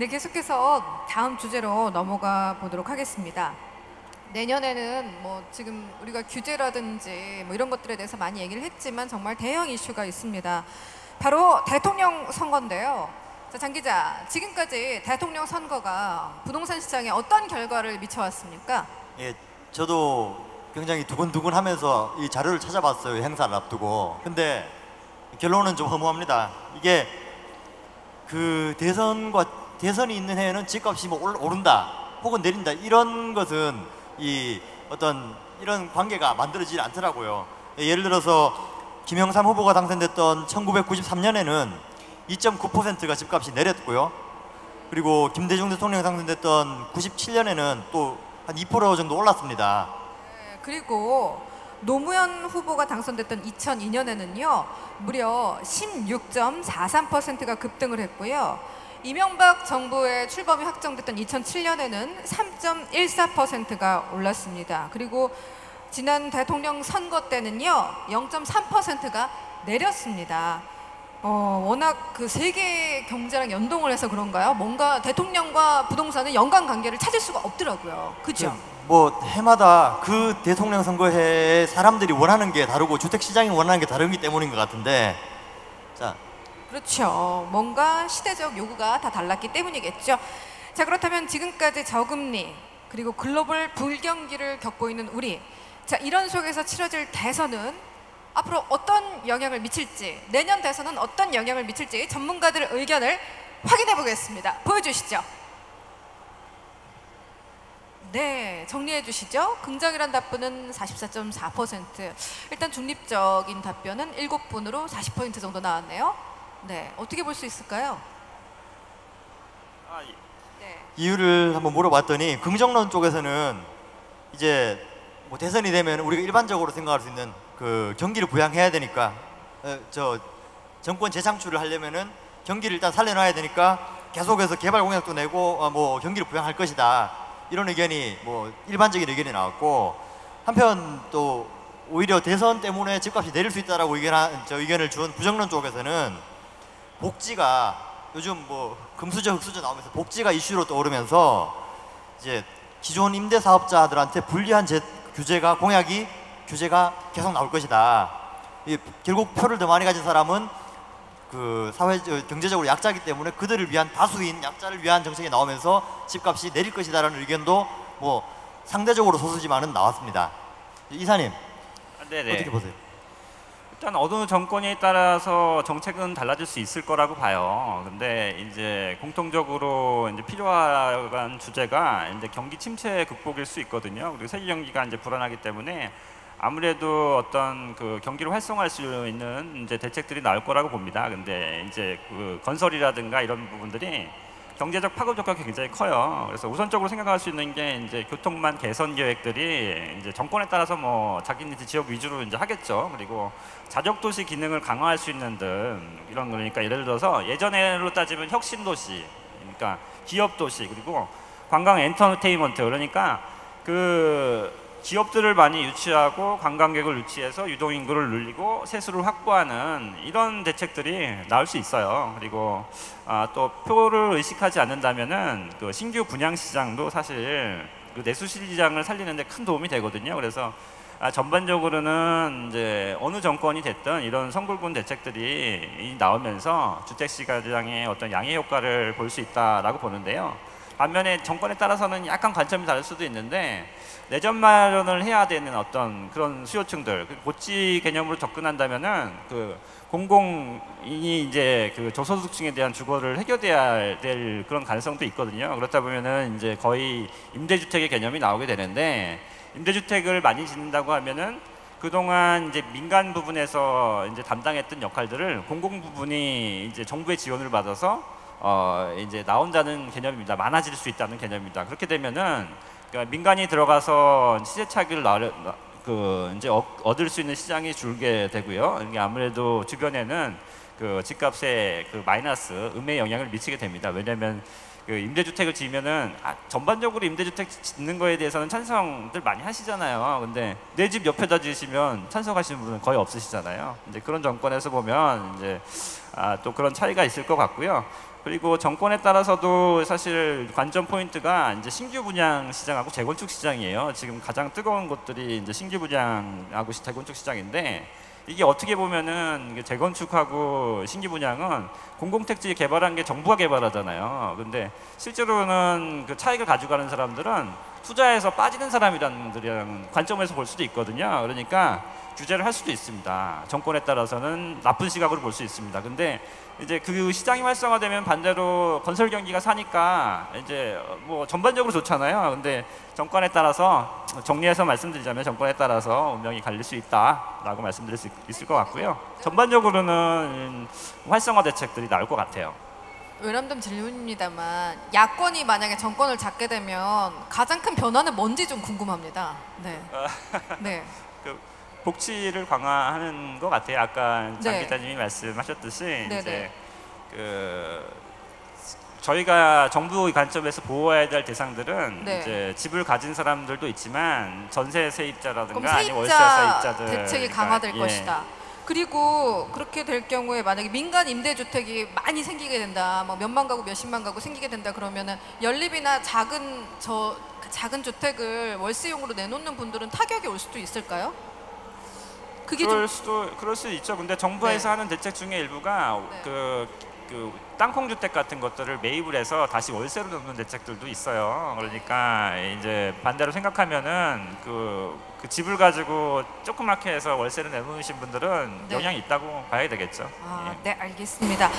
네, 계속해서 다음 주제로 넘어가 보도록 하겠습니다. 내년에는 뭐 지금 우리가 규제라든지 뭐 이런 것들에 대해서 많이 얘기를 했지만 정말 대형 이슈가 있습니다. 바로 대통령 선거인데요. 자, 장 기자, 지금까지 대통령 선거가 부동산 시장에 어떤 결과를 미쳐왔습니까? 예, 저도 굉장히 두근두근하면서 이 자료를 찾아봤어요. 행사를 앞두고. 근데 결론은 좀 허무합니다. 이게 그 대선이 있는 해에는 집값이 뭐 오른다 혹은 내린다 이런 것은 이 어떤 이런 관계가 만들어지지 않더라고요. 예를 들어서 김영삼 후보가 당선됐던 1993년에는 2.9%가 집값이 내렸고요. 그리고 김대중 대통령이 당선됐던 97년에는 또 한 2% 정도 올랐습니다. 네, 그리고 노무현 후보가 당선됐던 2002년에는요 무려 16.43%가 급등을 했고요. 이명박 정부의 출범이 확정됐던 2007년에는 3.14%가 올랐습니다. 그리고 지난 대통령 선거 때는요 0.3%가 내렸습니다. 워낙 그 세계 경제랑 연동을 해서 그런가요? 뭔가 대통령과 부동산은 연관관계를 찾을 수가 없더라고요. 그죠? 뭐 해마다 그 대통령 선거에 사람들이 원하는 게 다르고 주택시장이 원하는 게 다르기 때문인 것 같은데, 자, 그렇죠. 뭔가 시대적 요구가 다 달랐기 때문이겠죠. 자, 그렇다면 지금까지 저금리 그리고 글로벌 불경기를 겪고 있는 우리, 자, 이런 속에서 치러질 대선은 앞으로 어떤 영향을 미칠지, 내년 대선은 어떤 영향을 미칠지 전문가들의 의견을 확인해 보겠습니다. 보여주시죠. 네, 정리해 주시죠. 긍정이란 답변은 44.4%. 일단 중립적인 답변은 7분으로 40% 정도 나왔네요. 네, 어떻게 볼 수 있을까요? 네. 이유를 한번 물어봤더니 긍정론 쪽에서는 이제 뭐 대선이 되면 우리가 일반적으로 생각할 수 있는 그 경기를 부양해야 되니까 정권 재창출을 하려면은 경기를 일단 살려놔야 되니까 계속해서 개발 공약도 내고 뭐 경기를 부양할 것이다, 이런 의견이 뭐 일반적인 의견이 나왔고, 한편 또 오히려 대선 때문에 집값이 내릴 수 있다라고 의견을 준 부정론 쪽에서는 복지가 요즘 뭐 금수저 흑수저 나오면서 복지가 이슈로 떠오르면서 이제 기존 임대 사업자들한테 불리한 규제가 계속 나올 것이다. 결국 표를 더 많이 가진 사람은 그 경제적으로 약자이기 때문에 그들을 위한, 다수인 약자를 위한 정책이 나오면서 집값이 내릴 것이다라는 의견도 뭐 상대적으로 소수지만은 나왔습니다. 이사님, 네네. 어떻게 보세요? 일단 어느 정권에 따라서 정책은 달라질 수 있을 거라고 봐요. 근데 이제 공통적으로 이제 필요한 주제가 이제 경기 침체 극복일 수 있거든요. 그리고 세계 경기가 이제 불안하기 때문에 아무래도 어떤 그 경기를 활성화할 수 있는 이제 대책들이 나올 거라고 봅니다. 근데 이제 그 건설이라든가 이런 부분들이 경제적 파급 효과가 굉장히 커요. 그래서 우선적으로 생각할 수 있는 게 이제 교통망 개선 계획들이 이제 정권에 따라서 뭐 자기네 지역 위주로 이제 하겠죠. 그리고 자적 도시 기능을 강화할 수 있는 등 이런, 그러니까 예를 들어서 예전으로 따지면 혁신 도시, 그러니까 기업 도시, 그리고 관광 엔터테인먼트, 그러니까 그 기업들을 많이 유치하고 관광객을 유치해서 유동인구를 늘리고 세수를 확보하는 이런 대책들이 나올 수 있어요. 그리고 또 표를 의식하지 않는다면은 그 신규 분양 시장도 사실 그 내수 시장을 살리는 데 큰 도움이 되거든요. 그래서 전반적으로는 이제 어느 정권이 됐든 이런 성불군 대책들이 나오면서 주택 시장의 어떤 양해 효과를 볼 수 있다라고 보는데요. 반면에 정권에 따라서는 약간 관점이 다를 수도 있는데, 내전 마련을 해야 되는 어떤 그런 수요층들, 복지 개념으로 접근한다면은 그 공공이 이제 그 저소득층에 대한 주거를 해결해야 될 그런 가능성도 있거든요. 그렇다 보면은 이제 거의 임대주택의 개념이 나오게 되는데, 임대주택을 많이 짓는다고 하면은 그동안 이제 민간 부분에서 이제 담당했던 역할들을 공공 부분이 이제 정부의 지원을 받아서 이제 나온다는 개념입니다. 많아질 수 있다는 개념입니다. 그렇게 되면은 그러니까 민간이 들어가서 시세 차익을 이제 얻을 수 있는 시장이 줄게 되고요. 이게 아무래도 주변에는 그 집값에 그 마이너스 음의 영향을 미치게 됩니다. 왜냐하면 그 임대주택을 지으면은 전반적으로 임대주택 짓는 거에 대해서는 찬성들 많이 하시잖아요. 근데 내 집 옆에다 지으시면 찬성하시는 분은 거의 없으시잖아요. 이제 그런 정권에서 보면 이제 또 그런 차이가 있을 것 같고요. 그리고 정권에 따라서도 사실 관전 포인트가 이제 신규 분양 시장하고 재건축 시장이에요. 지금 가장 뜨거운 것들이 이제 신규 분양하고 재건축 시장인데, 이게 어떻게 보면은 재건축하고 신규 분양은 공공택지 개발한 게 정부가 개발하잖아요. 근데 실제로는 그 차익을 가져가는 사람들은 투자해서 빠지는 사람이라는 관점에서 볼 수도 있거든요. 그러니까 규제를 할 수도 있습니다. 정권에 따라서는 나쁜 시각으로 볼 수 있습니다. 근데 이제 그 시장이 활성화되면 반대로 건설 경기가 사니까 이제 뭐 전반적으로 좋잖아요. 근데 정권에 따라서, 정리해서 말씀드리자면 정권에 따라서 운명이 갈릴 수 있다라고 말씀드릴 수 있을 것 같고요. 전반적으로는 활성화 대책들이 나올 것 같아요. 외람된 질문입니다만, 야권이 만약에 정권을 잡게 되면 가장 큰 변화는 뭔지 좀 궁금합니다. 네. 네. 그 복지를 강화하는 것 같아요. 아까 장 네. 기자님이 말씀하셨듯이 네네. 이제 저희가 정부의 관점에서 보호해야 될 대상들은 네. 이제 집을 가진 사람들도 있지만 전세 세입자라든가 그럼 아니면 월세 세입자 세입자들 대책이 강화될 예. 것이다. 그리고 그렇게 될 경우에 만약에 민간 임대주택이 많이 생기게 된다, 뭐 몇만 가구, 몇십만 가구 생기게 된다 그러면은 연립이나 작은 주택을 월세용으로 내놓는 분들은 타격이 올 수도 있을까요? 그게 그럴 수 있죠. 근데 정부에서 네. 하는 대책 중에 일부가 네. 그 땅콩 주택 같은 것들을 매입을 해서 다시 월세로 넣는 대책들도 있어요. 그러니까 이제 반대로 생각하면은 그 집을 가지고 조그맣게 해서 월세를 내놓으신 분들은 네. 영향이 있다고 봐야 되겠죠. 아, 예. 네, 알겠습니다.